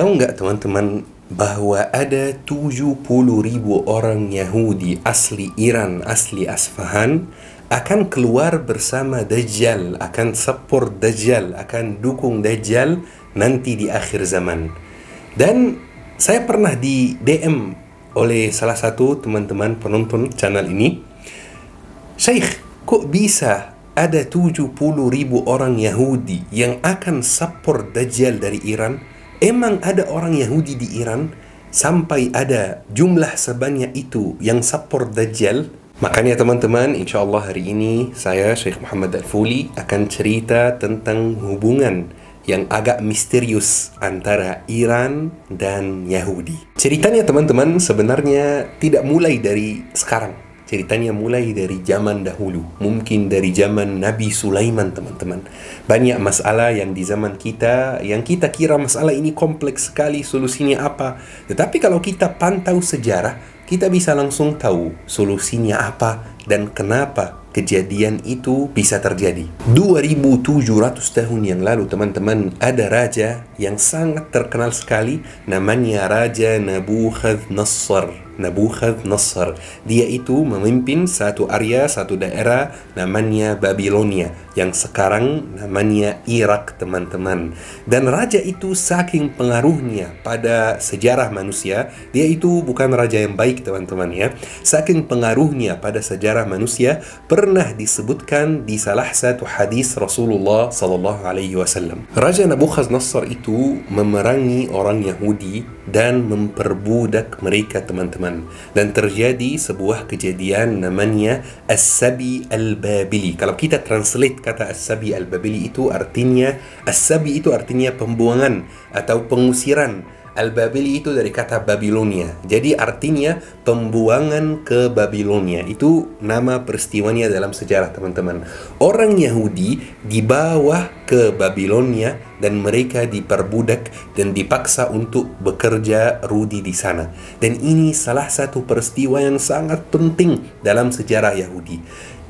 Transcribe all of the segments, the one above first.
Tahu nggak teman-teman bahwa ada 70.000 orang Yahudi asli Iran, asli Asfahan akan keluar bersama Dajjal, akan support Dajjal, akan dukung Dajjal nanti di akhir zaman. Dan saya pernah di DM oleh salah satu teman-teman penonton channel ini, Syekh, kok bisa ada 70.000 orang Yahudi yang akan support Dajjal dari Iran? Emang ada orang Yahudi di Iran sampai ada jumlah sebanyak itu yang support Dajjal? Makanya teman-teman, insya Allah hari ini saya Syekh Muhammad Al-Fuli akan cerita tentang hubungan yang agak misterius antara Iran dan Yahudi. Ceritanya teman-teman sebenarnya tidak mulai dari sekarang. Ceritanya mulai dari zaman dahulu, mungkin dari zaman Nabi Sulaiman teman-teman. Banyak masalah yang di zaman kita, yang kita kira masalah ini kompleks sekali, solusinya apa. Tetapi kalau kita pantau sejarah, kita bisa langsung tahu solusinya apa dan kenapa kejadian itu bisa terjadi. 2700 tahun yang lalu teman-teman, ada raja yang sangat terkenal sekali, namanya Raja Nabuchodonosor. Dia itu memimpin satu area, satu daerah namanya Babilonia, yang sekarang namanya Irak teman-teman. Dan raja itu saking pengaruhnya pada sejarah manusia, dia itu bukan raja yang baik teman-teman ya. Saking pengaruhnya pada sejarah manusia, pernah disebutkan di salah satu hadis Rasulullah sallallahu alaihi wasallam. Raja Nabuchodonosor itu memerangi orang Yahudi dan memperbudak mereka teman-teman. Dan terjadi sebuah kejadian namanya As-Sabi Al-Babili. Kalau kita translate kata As-Sabi Al-Babili itu artinya, As-Sabi itu artinya pembuangan atau pengusiran. Al-Babili itu dari kata Babilonia. Jadi artinya pembuangan ke Babilonia. Itu nama peristiwanya dalam sejarah teman-teman. Orang Yahudi dibawa ke Babilonia dan mereka diperbudak dan dipaksa untuk bekerja rudi di sana. Dan ini salah satu peristiwa yang sangat penting dalam sejarah Yahudi.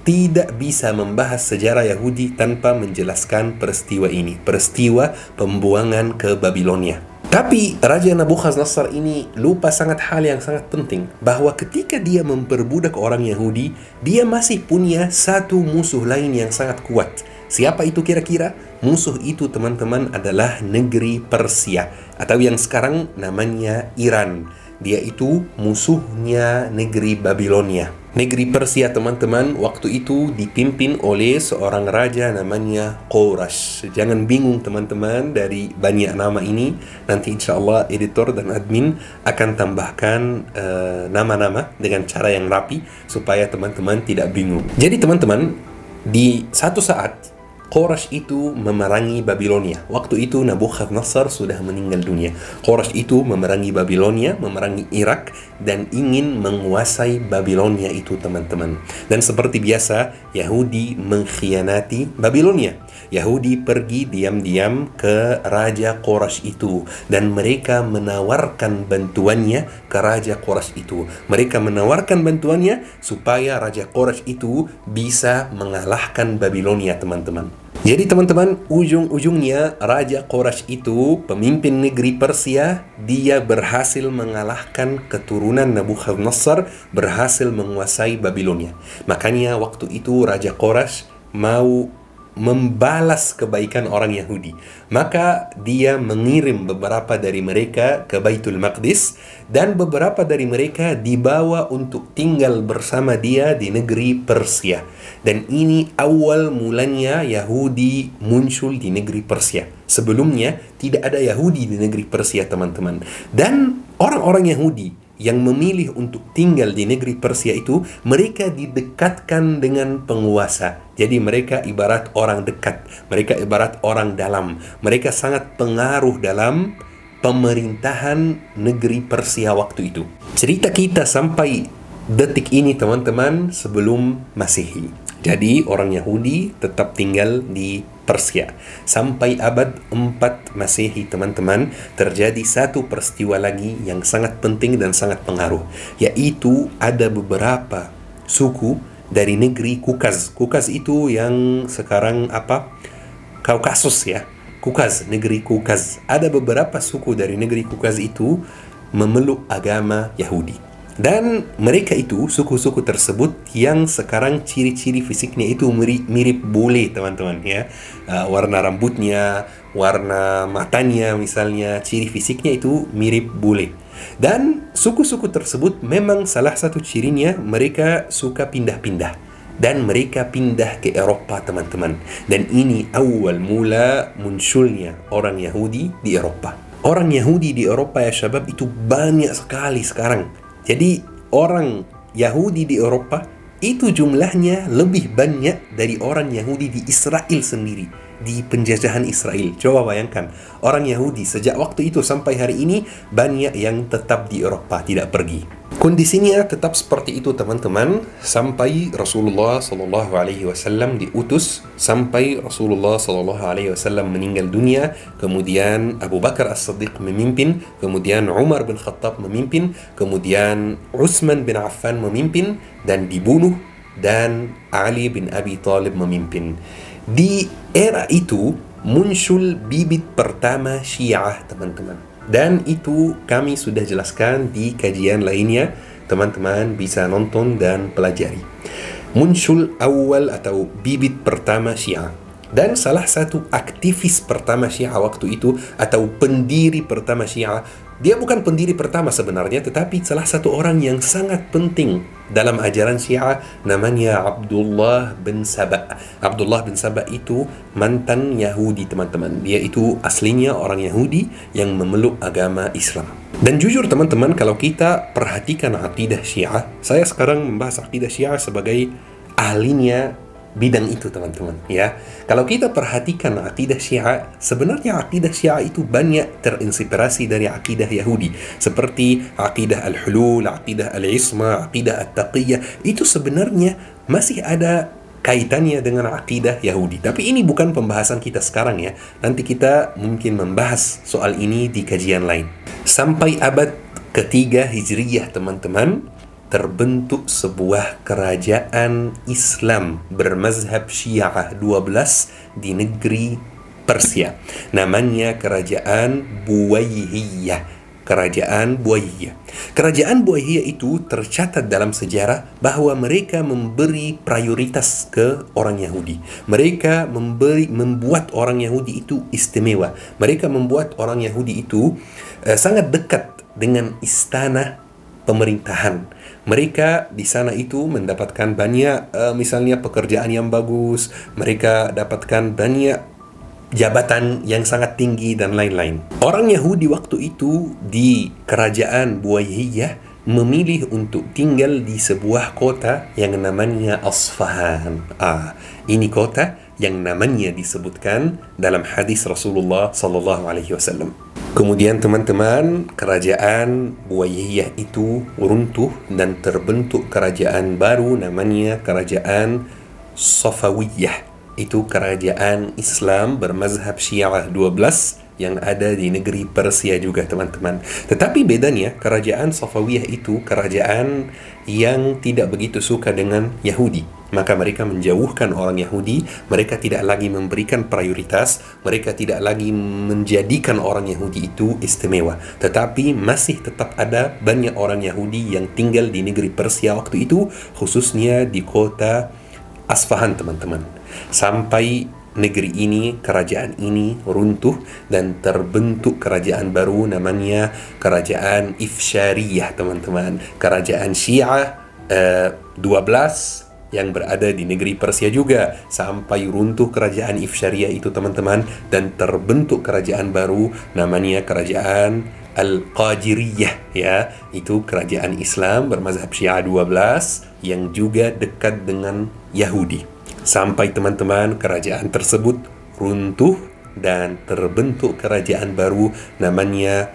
Tidak bisa membahas sejarah Yahudi tanpa menjelaskan peristiwa ini. Peristiwa pembuangan ke Babilonia. Tapi Raja Nabuchodonosor ini lupa sangat hal yang sangat penting, bahwa ketika dia memperbudak orang Yahudi, dia masih punya satu musuh lain yang sangat kuat. Siapa itu kira-kira? Musuh itu teman-teman adalah negeri Persia, atau yang sekarang namanya Iran. Dia itu musuhnya negeri Babilonia. Negeri Persia teman-teman waktu itu dipimpin oleh seorang raja namanya Quraisy. Jangan bingung teman-teman dari banyak nama ini. Nanti insya Allah editor dan admin akan tambahkan nama-nama dengan cara yang rapi supaya teman-teman tidak bingung. Jadi teman-teman, di satu saat Quraisy itu memerangi Babilonia. Waktu itu Nabuchodonosor sudah meninggal dunia. Quraisy itu memerangi Babilonia, memerangi Irak, dan ingin menguasai Babilonia itu teman-teman. Dan seperti biasa, Yahudi mengkhianati Babilonia. Yahudi pergi diam-diam ke Raja Quraisy itu, dan mereka menawarkan bantuannya ke Raja Quraisy itu. Mereka menawarkan bantuannya supaya Raja Quraisy itu bisa mengalahkan Babilonia teman-teman. Jadi teman-teman, ujung-ujungnya Raja Quraisy itu, pemimpin negeri Persia, dia berhasil mengalahkan keturunan Nabuchodonosor, berhasil menguasai Babilonia. Makanya waktu itu Raja Quraisy mau membalas kebaikan orang Yahudi. Maka dia mengirim beberapa dari mereka ke Baitul Maqdis, dan beberapa dari mereka dibawa untuk tinggal bersama dia di negeri Persia. Dan ini awal mulanya Yahudi muncul di negeri Persia. Sebelumnya tidak ada Yahudi di negeri Persia teman-teman. Dan orang-orang Yahudi yang memilih untuk tinggal di negeri Persia itu, mereka didekatkan dengan penguasa. Jadi mereka ibarat orang dekat, mereka ibarat orang dalam. Mereka sangat pengaruh dalam pemerintahan negeri Persia waktu itu. Cerita kita sampai detik ini teman-teman sebelum Masehi. Jadi orang Yahudi tetap tinggal di Persia. Sampai abad 4 Masehi teman-teman, terjadi satu peristiwa lagi yang sangat penting dan sangat pengaruh, yaitu ada beberapa suku dari negeri Kukaz. Kukaz itu yang sekarang Kaukasus ya. Kukaz, negeri Kukaz. Ada beberapa suku dari negeri Kukaz itu memeluk agama Yahudi. Dan mereka itu, suku-suku tersebut yang sekarang ciri-ciri fisiknya itu mirip bule, teman-teman, ya. Warna rambutnya, warna matanya misalnya, ciri fisiknya itu mirip bule. Dan suku-suku tersebut memang salah satu cirinya mereka suka pindah-pindah. Dan mereka pindah ke Eropa, teman-teman. Dan ini awal mula munculnya orang Yahudi di Eropa. Orang Yahudi di Eropa, ya syabab, itu banyak sekali sekarang. Jadi orang Yahudi di Eropa itu jumlahnya lebih banyak dari orang Yahudi di Israel sendiri, di penjajahan Israel. Coba bayangkan, orang Yahudi sejak waktu itu sampai hari ini banyak yang tetap di Eropa, tidak pergi. Kondisinya tetap seperti itu, teman-teman, sampai Rasulullah SAW diutus, sampai Rasulullah SAW meninggal dunia, kemudian Abu Bakar As-Siddiq memimpin, kemudian Umar bin Khattab memimpin, kemudian Utsman bin Affan memimpin dan dibunuh, dan Ali bin Abi Thalib memimpin. Di era itu muncul bibit pertama Syiah, teman-teman. Dan itu kami sudah jelaskan di kajian lainnya. Teman-teman bisa nonton dan pelajari. Muncul awal atau bibit pertama Syiah. Dan salah satu aktivis pertama Syiah waktu itu, atau pendiri pertama Syiah, dia bukan pendiri pertama sebenarnya, tetapi salah satu orang yang sangat penting dalam ajaran Syiah, namanya Abdullah bin Saba. Abdullah bin Saba itu mantan Yahudi, teman-teman. Dia itu aslinya orang Yahudi yang memeluk agama Islam. Dan jujur, teman-teman, kalau kita perhatikan akidah Syiah, saya sekarang membahas akidah Syiah sebagai ahlinya bidang itu, teman-teman, ya. Kalau kita perhatikan akidah Syiah, sebenarnya akidah Syiah itu banyak terinspirasi dari akidah Yahudi, seperti akidah al-hulul, akidah al-isma, akidah at-taqiyah. Itu sebenarnya masih ada kaitannya dengan akidah Yahudi. Tapi ini bukan pembahasan kita sekarang, ya. Nanti kita mungkin membahas soal ini di kajian lain. Sampai abad ketiga Hijriyah, teman-teman, terbentuk sebuah kerajaan Islam bermazhab Syiah 12 di negeri Persia. Namanya Kerajaan Buwayyiyah. Kerajaan Buwayyiyah. Kerajaan Buwayyiyah itu tercatat dalam sejarah bahwa mereka memberi prioritas ke orang Yahudi. Mereka membuat orang Yahudi itu istimewa. Mereka membuat orang Yahudi itu sangat dekat dengan istana pemerintahan. Mereka di sana itu mendapatkan banyak misalnya pekerjaan yang bagus, mereka dapatkan banyak jabatan yang sangat tinggi dan lain-lain. Orang Yahudi waktu itu di kerajaan Buwayyiyah memilih untuk tinggal di sebuah kota yang namanya Asfahan. Ini kota yang namanya disebutkan dalam hadis Rasulullah sallallahu alaihi wasallam. Kemudian, teman-teman, kerajaan Buwayyiyah itu runtuh dan terbentuk kerajaan baru namanya Kerajaan Safawiyah. Itu kerajaan Islam bermazhab Syiah 12 yang ada di negeri Persia juga, teman-teman. Tetapi bedanya, kerajaan Safawiyah itu kerajaan yang tidak begitu suka dengan Yahudi. Maka mereka menjauhkan orang Yahudi, mereka tidak lagi memberikan prioritas, mereka tidak lagi menjadikan orang Yahudi itu istimewa. Tetapi masih tetap ada banyak orang Yahudi yang tinggal di negeri Persia waktu itu, khususnya di kota Asfahan, teman-teman. Sampai negeri ini, kerajaan ini runtuh dan terbentuk kerajaan baru namanya Kerajaan Ifsyariyah, teman-teman. Kerajaan Syiah 12 yang berada di negeri Persia juga, sampai runtuh kerajaan Ifsyariyah itu, teman-teman, dan terbentuk kerajaan baru namanya Kerajaan Al-Qadiriyah, ya. Itu kerajaan Islam bermazhab Syiah 12 yang juga dekat dengan Yahudi. Sampai, teman-teman, kerajaan tersebut runtuh dan terbentuk kerajaan baru namanya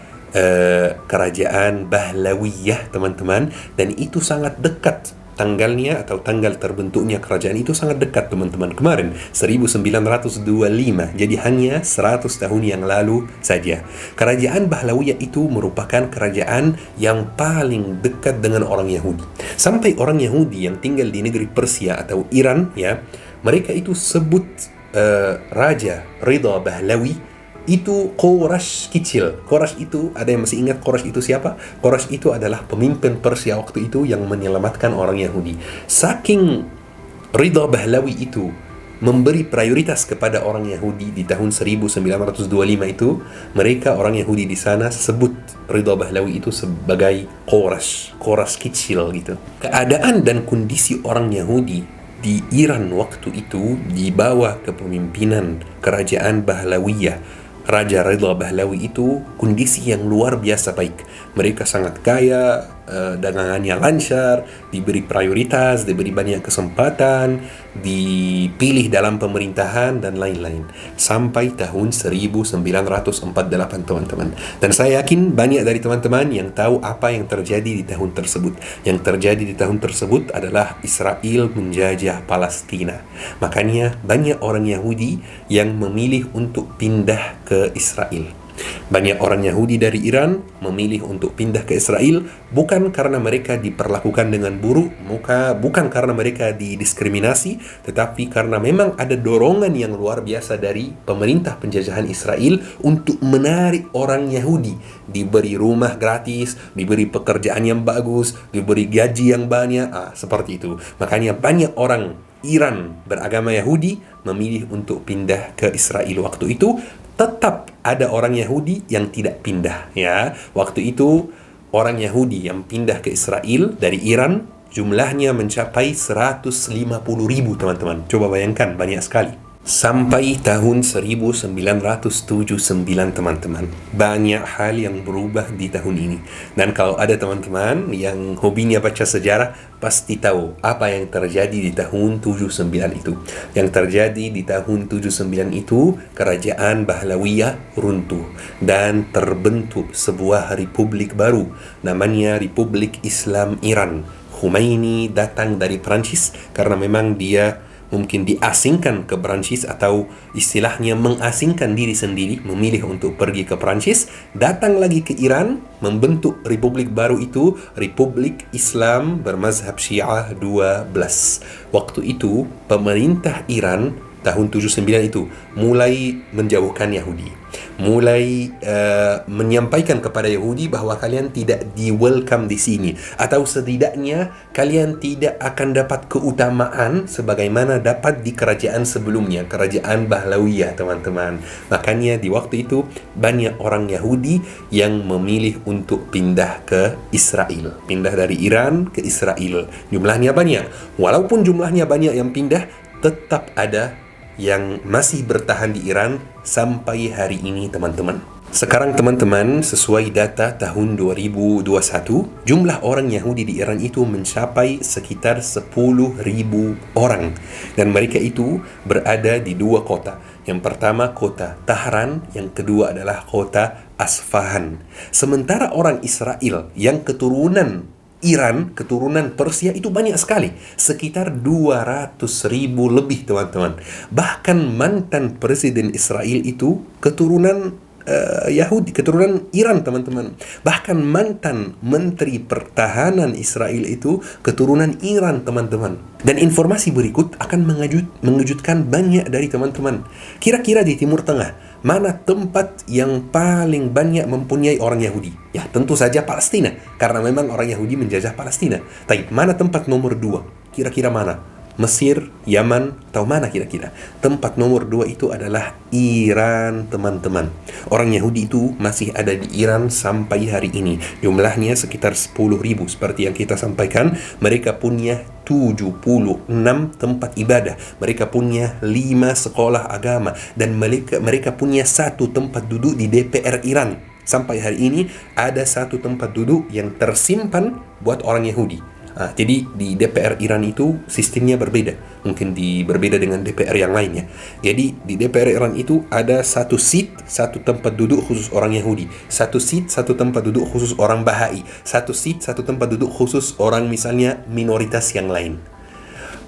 Kerajaan Bahlawiyah, teman-teman, dan itu sangat dekat. Tanggalnya atau tanggal terbentuknya kerajaan itu sangat dekat, teman-teman. Kemarin 1925, jadi hanya 100 tahun yang lalu saja. Kerajaan Bahlawiyah itu merupakan kerajaan yang paling dekat dengan orang Yahudi. Sampai orang Yahudi yang tinggal di negeri Persia atau Iran, ya, mereka itu sebut Raja Ridha Bahlawi itu Quraisy kecil. Quraisy itu, ada yang masih ingat Quraisy itu siapa? Quraisy itu adalah pemimpin Persia waktu itu yang menyelamatkan orang Yahudi. Saking Ridha Pahlawi itu memberi prioritas kepada orang Yahudi di tahun 1925 itu, mereka orang Yahudi di sana sebut Ridha Pahlawi itu sebagai Quraisy kecil gitu. Keadaan dan kondisi orang Yahudi di Iran waktu itu di bawah kepemimpinan kerajaan Pahlawiyah, Raja Ridha Pahlawi itu kondisi yang luar biasa baik. Mereka sangat kaya, dagangannya lancar, diberi prioritas, diberi banyak kesempatan, dipilih dalam pemerintahan dan lain-lain. Sampai tahun 1948 teman-teman. Dan saya yakin banyak dari teman-teman yang tahu apa yang terjadi di tahun tersebut. Yang terjadi di tahun tersebut adalah Israel menjajah Palestina. Makanya banyak orang Yahudi yang memilih untuk pindah ke Israel. Banyak orang Yahudi dari Iran memilih untuk pindah ke Israel bukan karena mereka diperlakukan dengan buruk, bukan karena mereka didiskriminasi, tetapi karena memang ada dorongan yang luar biasa dari pemerintah penjajahan Israel untuk menarik orang Yahudi. Diberi rumah gratis, diberi pekerjaan yang bagus, diberi gaji yang banyak, seperti itu. Makanya banyak orang Iran beragama Yahudi memilih untuk pindah ke Israel waktu itu. Tetap ada orang Yahudi yang tidak pindah, ya. Waktu itu orang Yahudi yang pindah ke Israel dari Iran jumlahnya mencapai 150.000 teman-teman. Coba bayangkan, banyak sekali. Sampai tahun 1979 teman-teman, banyak hal yang berubah di tahun ini. Dan kalau ada teman-teman yang hobinya baca sejarah, pasti tahu apa yang terjadi di tahun 79 itu. Yang terjadi di tahun 79 itu, kerajaan Pahlawiyah runtuh dan terbentuk sebuah republik baru, namanya Republik Islam Iran. Khomeini datang dari Perancis karena memang dia mungkin diasingkan ke Perancis, atau istilahnya mengasingkan diri sendiri, memilih untuk pergi ke Perancis, datang lagi ke Iran, membentuk republik baru itu, Republik Islam bermazhab Syiah 12. Waktu itu pemerintah Iran tahun 79 itu mulai menjauhkan Yahudi, mulai menyampaikan kepada Yahudi bahwa kalian tidak di-welcome di sini, atau setidaknya kalian tidak akan dapat keutamaan sebagaimana dapat di kerajaan sebelumnya, kerajaan Pahlawiyah teman-teman. Makanya di waktu itu banyak orang Yahudi yang memilih untuk pindah ke Israel, pindah dari Iran ke Israel. Jumlahnya banyak. Walaupun jumlahnya banyak yang pindah, tetap ada yang masih bertahan di Iran sampai hari ini teman-teman. Sekarang teman-teman, sesuai data tahun 2021, jumlah orang Yahudi di Iran itu mencapai sekitar 10.000 orang. Dan mereka itu berada di dua kota. Yang pertama kota Tahran, yang kedua adalah kota Asfahan. Sementara orang Israel yang keturunan Iran, keturunan Persia itu banyak sekali, sekitar 200.000 lebih teman-teman. Bahkan mantan presiden Israel itu keturunan Yahudi, keturunan Iran teman-teman. Bahkan mantan menteri pertahanan Israel itu keturunan Iran teman-teman. Dan informasi berikut akan mengejutkan banyak dari teman-teman. Kira-kira di Timur Tengah, mana tempat yang paling banyak mempunyai orang Yahudi? Ya tentu saja Palestina, karena memang orang Yahudi menjajah Palestina. Tapi mana tempat nomor 2? Kira-kira mana? Mesir, Yaman, atau mana kira-kira? Tempat nomor 2 itu adalah Iran teman-teman. Orang Yahudi itu masih ada di Iran sampai hari ini. Jumlahnya sekitar 10.000. Seperti yang kita sampaikan, mereka punya 76 tempat ibadah, mereka punya 5 sekolah agama, dan mereka punya 1 tempat duduk di DPR Iran. Sampai hari ini ada 1 tempat duduk yang tersimpan buat orang Yahudi. Jadi di DPR Iran itu sistemnya berbeda, mungkin berbeda dengan DPR yang lainnya. Jadi di DPR Iran itu ada 1 seat, 1 tempat duduk khusus orang Yahudi, 1 seat, 1 tempat duduk khusus orang Bahai, 1 seat, 1 tempat duduk khusus orang misalnya minoritas yang lain.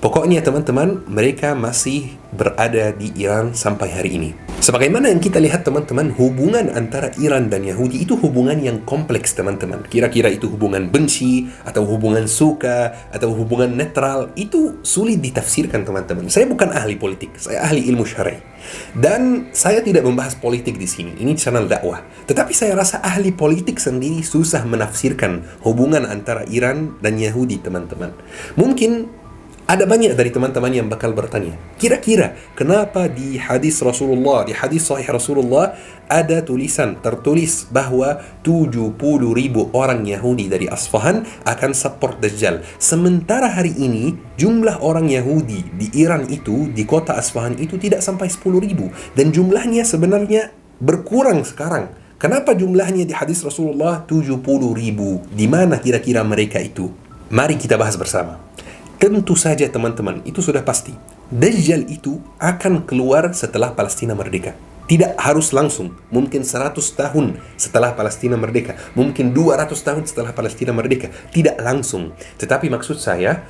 Pokoknya teman-teman, mereka masih berada di Iran sampai hari ini. Sebagaimana yang kita lihat teman-teman, hubungan antara Iran dan Yahudi itu hubungan yang kompleks teman-teman. Kira-kira itu hubungan benci, atau hubungan suka, atau hubungan netral, itu sulit ditafsirkan teman-teman. Saya bukan ahli politik, saya ahli ilmu syar'i. Dan saya tidak membahas politik di sini, ini channel dakwah. Tetapi saya rasa ahli politik sendiri susah menafsirkan hubungan antara Iran dan Yahudi teman-teman. Mungkin ada banyak dari teman-teman yang bakal bertanya, kira-kira kenapa di hadis Rasulullah, di hadis sahih Rasulullah ada tertulis bahwa 70.000 orang Yahudi dari Asfahan akan support Dajjal. Sementara hari ini jumlah orang Yahudi di Iran itu, di kota Asfahan itu tidak sampai 10.000 dan jumlahnya sebenarnya berkurang sekarang. Kenapa jumlahnya di hadis Rasulullah 70.000? Di mana kira-kira mereka itu? Mari kita bahas bersama. Tentu saja teman-teman, itu sudah pasti. Dajjal itu akan keluar setelah Palestina merdeka. Tidak harus langsung, mungkin 100 tahun setelah Palestina merdeka, mungkin 200 tahun setelah Palestina merdeka. Tidak langsung. Tetapi maksud saya,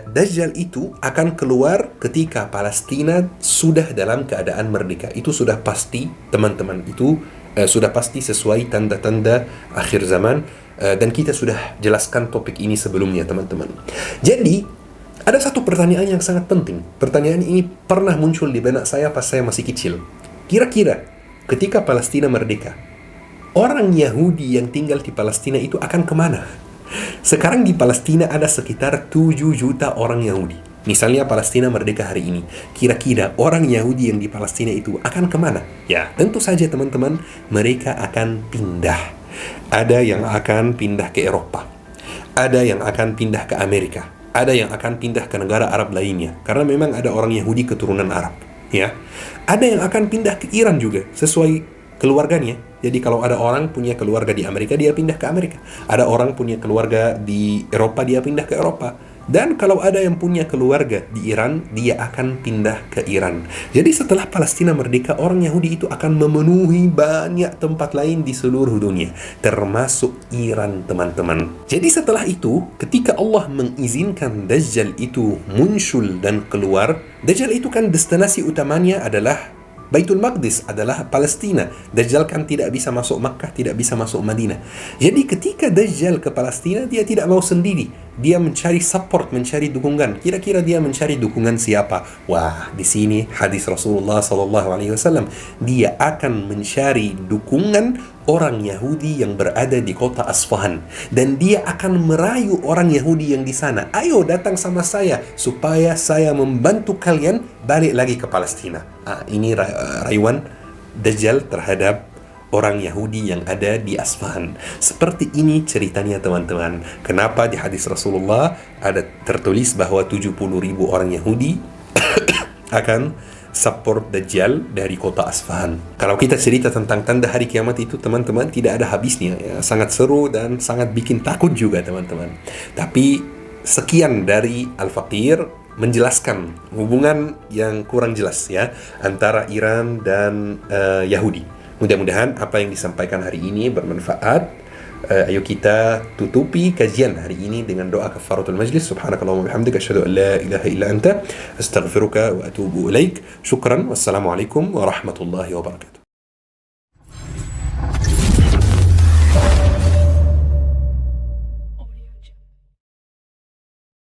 Dajjal itu akan keluar ketika Palestina sudah dalam keadaan merdeka. Itu sudah pasti teman-teman, itu sudah pasti sesuai tanda-tanda akhir zaman. Dan kita sudah jelaskan topik ini sebelumnya teman-teman. Jadi ada satu pertanyaan yang sangat penting. Pertanyaan ini pernah muncul di benak saya pas saya masih kecil. Kira-kira ketika Palestina merdeka, orang Yahudi yang tinggal di Palestina itu akan kemana? Sekarang di Palestina ada sekitar 7 juta orang Yahudi. Misalnya Palestina merdeka hari ini, kira-kira orang Yahudi yang di Palestina itu akan kemana? Ya, tentu saja teman-teman, mereka akan pindah. Ada yang akan pindah ke Eropa, ada yang akan pindah ke Amerika, ada yang akan pindah ke negara Arab lainnya, karena memang ada orang Yahudi keturunan Arab, ya. Ada yang akan pindah ke Iran juga, sesuai keluarganya. Jadi kalau ada orang punya keluarga di Amerika, dia pindah ke Amerika. Ada orang punya keluarga di Eropa, dia pindah ke Eropa. Dan kalau ada yang punya keluarga di Iran, dia akan pindah ke Iran. Jadi setelah Palestina merdeka, orang Yahudi itu akan memenuhi banyak tempat lain di seluruh dunia, termasuk Iran teman-teman. Jadi setelah itu, ketika Allah mengizinkan Dajjal itu muncul dan keluar, Dajjal itu kan destinasi utamanya adalah Baitul Maqdis, adalah Palestina. Dajjal kan tidak bisa masuk Makkah, tidak bisa masuk Madinah. Jadi ketika Dajjal ke Palestina, dia tidak mau sendiri. Dia mencari support, mencari dukungan. Kira-kira dia mencari dukungan siapa? Wah, di sini hadis Rasulullah SAW. Dia akan mencari dukungan orang Yahudi yang berada di kota Asfahan, dan dia akan merayu orang Yahudi yang di sana. Ayo datang sama saya supaya saya membantu kalian balik lagi ke Palestina. Ini rayuan Dajjal terhadap orang Yahudi yang ada di Asfahan. Seperti ini ceritanya teman-teman. Kenapa di hadis Rasulullah ada tertulis bahwa 70.000 orang Yahudi akan support Dajjal dari kota Asfahan. Kalau kita cerita tentang tanda hari kiamat itu teman-teman, tidak ada habisnya ya. Sangat seru dan sangat bikin takut juga teman-teman. Tapi sekian dari Al-Faqir menjelaskan hubungan yang kurang jelas ya antara Iran dan Yahudi. Mudah-mudahan apa yang disampaikan hari ini bermanfaat. Ayo kita tutupi kajian hari ini dengan doa kafaratul majlis. Subhanakallahumma wa bihamdika asyhadu an la ilaha illa anta astaghfiruka wa atubu ilaik. Syukran. Wassalamualaikum warahmatullahi wabarakatuh.